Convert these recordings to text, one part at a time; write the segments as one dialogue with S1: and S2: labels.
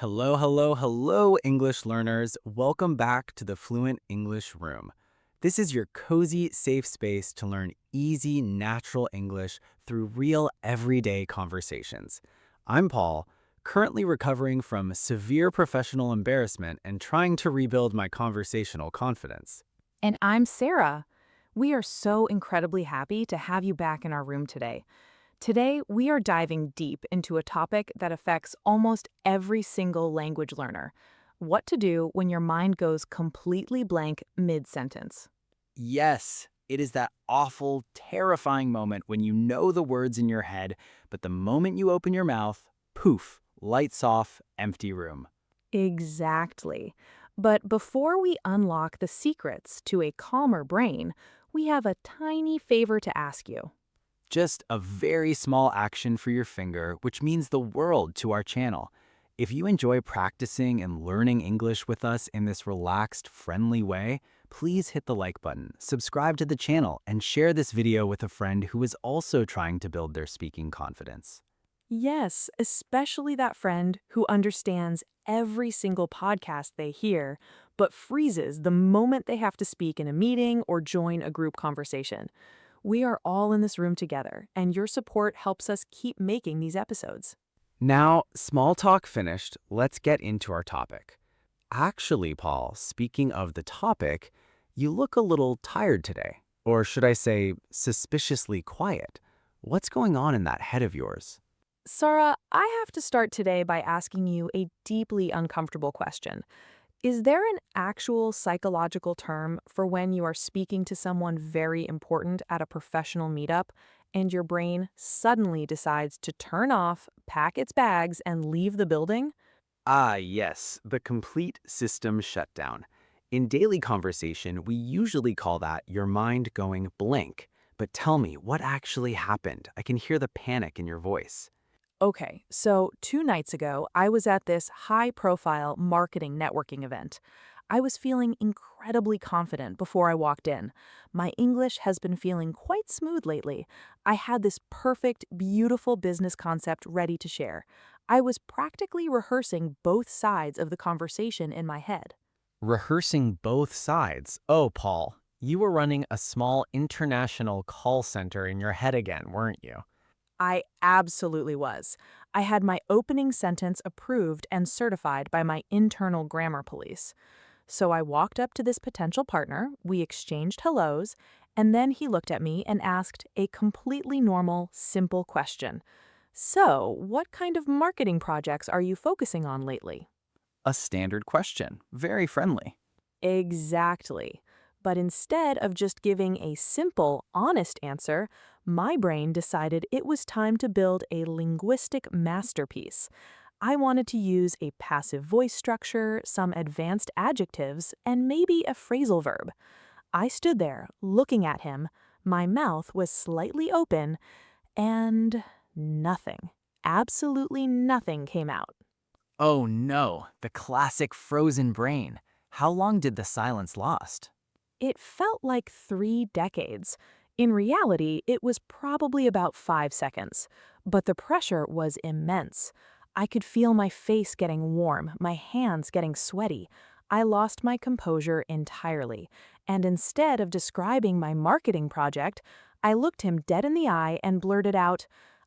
S1: Hello, hello, hello, English learners. Welcome back to the Fluent English Room. This is your cozy, safe space to learn easy, natural English through real, everyday conversations. I'm Paul, currently recovering from severe professional embarrassment and trying to rebuild my conversational confidence.
S2: And I'm Sarah. We are so incredibly happy to have you back in our room today. Today, we are diving deep into a topic that affects almost every single language learner: what to do when your mind goes completely blank mid-sentence.
S1: Yes, it is that awful, terrifying moment when you know the words in your head, but the moment you open your mouth, poof, lights off, empty room.
S2: Exactly. But before we unlock the secrets to a calmer brain, we have a tiny favor to ask you.
S1: Just a very small action for your finger, which means the world to our channel. If you enjoy practicing and learning English with us in this relaxed, friendly way, please hit the like button, subscribe to the channel, and share this video with a friend who is also trying to build their speaking confidence.
S2: Yes, especially that friend who understands every single podcast they hear, but freezes the moment they have to speak in a meeting or join a group conversation. We are all in this room together, and your support helps us keep making these episodes.
S1: Now, small talk finished, let's get into our topic. Actually, Paul, speaking of the topic, you look a little tired today. Or should I say, suspiciously quiet. What's going on in that head of yours?
S2: Sara, I have to start today by asking you a deeply uncomfortable question. Is there an actual psychological term for when you are speaking to someone very important at a professional meetup and your brain suddenly decides to turn off, pack its bags, and leave the building?
S1: Ah, yes, the complete system shutdown. In daily conversation, we usually call that your mind going blank. But tell me, what actually happened? I can hear the panic in your voice.
S2: Okay, so 2 nights ago, I was at this high profile marketing networking event. I was feeling incredibly confident before I walked in. My English has been feeling quite smooth lately. I had this perfect, beautiful business concept ready to share. I was practically rehearsing both sides of the conversation in my head.
S1: Rehearsing both sides. Oh, Paul, you were running a small international call center in your head again, weren't you?
S2: I absolutely was. I had my opening sentence approved and certified by my internal grammar police. So I walked up to this potential partner, we exchanged hellos, and then he looked at me and asked a completely normal, simple question. So, what kind of marketing projects are you focusing on lately?
S1: A standard question. Very friendly.
S2: Exactly. But instead of just giving a simple, honest answer, my brain decided it was time to build a linguistic masterpiece. I wanted to use a passive voice structure, some advanced adjectives, and maybe a phrasal verb. I stood there, looking at him. My mouth was slightly open, and nothing, absolutely nothing came out.
S1: Oh no, the classic frozen brain. How long did the silence last?
S2: It felt like 3 decades. In reality, it was probably about 5 seconds, but the pressure was immense. I could feel my face getting warm, my hands getting sweaty. I lost my composure entirely, and instead of describing my marketing project, I looked him dead in the eye and blurted out,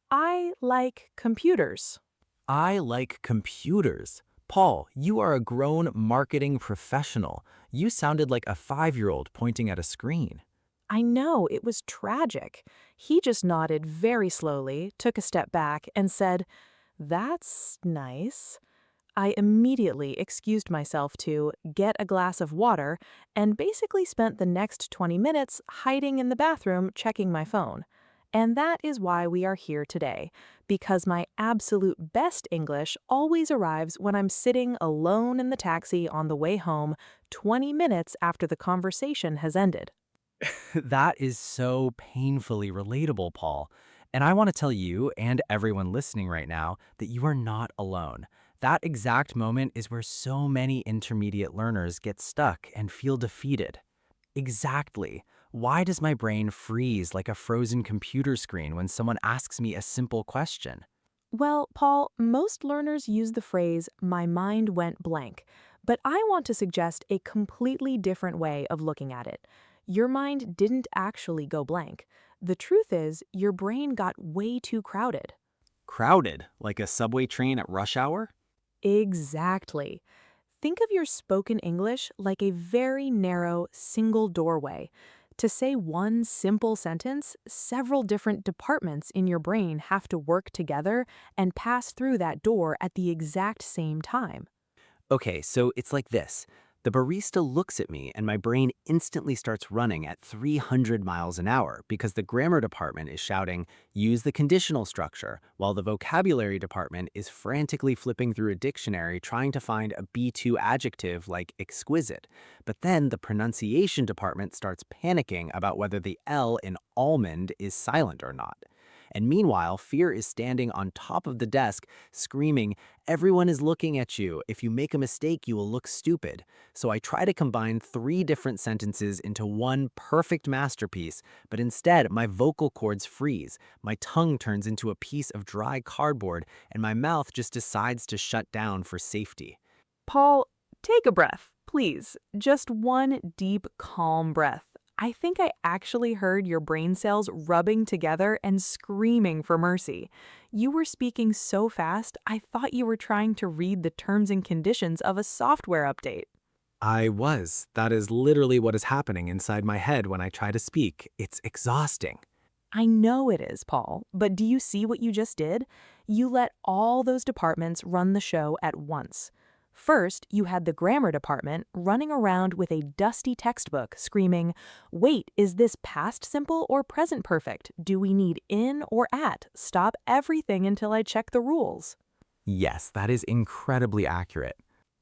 S2: "I like computers."
S1: I like computers. Paul, you are a grown marketing professional. You sounded like a 5-year-old pointing at a screen.
S2: I know, it was tragic. He just nodded very slowly, took a step back, and said, "That's nice." I immediately excused myself to get a glass of water and basically spent the next 20 minutes hiding in the bathroom checking my phone. And that is why we are here today, because my absolute best English always arrives when I'm sitting alone in the taxi on the way home 20 minutes after the conversation has ended.
S1: That is so painfully relatable, Paul. And I want to tell you and everyone listening right now that you are not alone. That exact moment is where so many intermediate learners get stuck and feel defeated. Exactly. Why does my brain freeze like a frozen computer screen when someone asks me a simple question?
S2: Well, Paul, most learners use the phrase, my mind went blank, but I want to suggest a completely different way of looking at it. Your mind didn't actually go blank. The truth is, your brain got way too crowded.
S1: Crowded, like a subway train at rush hour?
S2: Exactly. Think of your spoken English like a very narrow, single doorway. To say one simple sentence, several different departments in your brain have to work together and pass through that door at the exact same time.
S1: Okay, so it's like this. The barista looks at me and my brain instantly starts running at 300 miles an hour because the grammar department is shouting, use the conditional structure, while the vocabulary department is frantically flipping through a dictionary trying to find a B2 adjective like exquisite. But then the pronunciation department starts panicking about whether the L in almond is silent or not. And meanwhile, fear is standing on top of the desk, screaming, everyone is looking at you. If you make a mistake, you will look stupid. So I try to combine three different sentences into one perfect masterpiece, but instead my vocal cords freeze, my tongue turns into a piece of dry cardboard, and my mouth just decides to shut down for safety.
S2: Paul, take a breath, please. Just one deep, calm breath. I think I actually heard your brain cells rubbing together and screaming for mercy. You were speaking so fast, I thought you were trying to read the terms and conditions of a software update.
S1: I was. That is literally what is happening inside my head when I try to speak. It's exhausting.
S2: I know it is, Paul, but do you see what you just did? You let all those departments run the show at once. First, you had the grammar department running around with a dusty textbook screaming, wait, is this past simple or present perfect? Do we need in or at? Stop everything until I check the rules.
S1: Yes, that is incredibly accurate.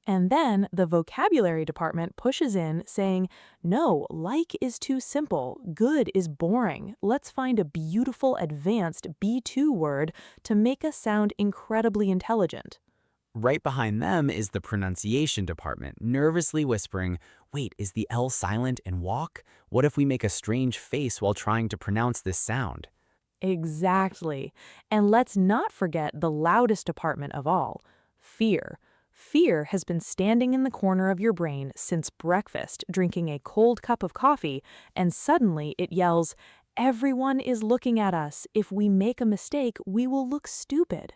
S2: And then the vocabulary department pushes in, saying, no, like is too simple, good is boring. Let's find a beautiful advanced B2 word to make us sound incredibly intelligent.
S1: Right behind them is the pronunciation department, nervously whispering, wait, is the L silent in walk? What if we make a strange face while trying to pronounce this sound?
S2: Exactly. And let's not forget the loudest department of all, fear. Fear has been standing in the corner of your brain since breakfast, drinking a cold cup of coffee, and suddenly it yells, everyone is looking at us. If we make a mistake, we will look stupid.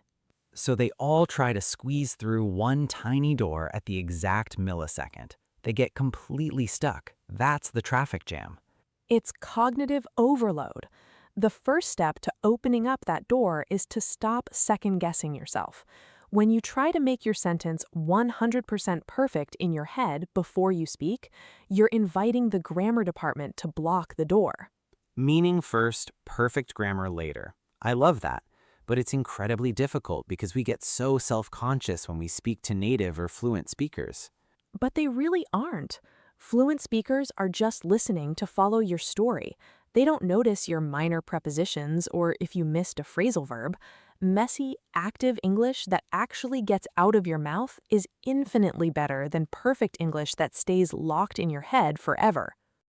S1: So they all try to squeeze through one tiny door at the exact millisecond. They get completely stuck. That's the traffic jam.
S2: It's cognitive overload. The first step to opening up that door is to stop second guessing yourself. When you try to make your sentence 100% perfect in your head before you speak, you're inviting the grammar department to block the door.
S1: Meaning first, perfect grammar later. I love that. But it's incredibly difficult because we get so self-conscious when we speak to native or fluent speakers.
S2: But they really aren't. Fluent speakers are just listening to follow your story. They don't notice your minor prepositions or if you missed a phrasal verb. Messy, active English that actually gets out of your mouth is infinitely better than perfect English that stays locked in your head forever.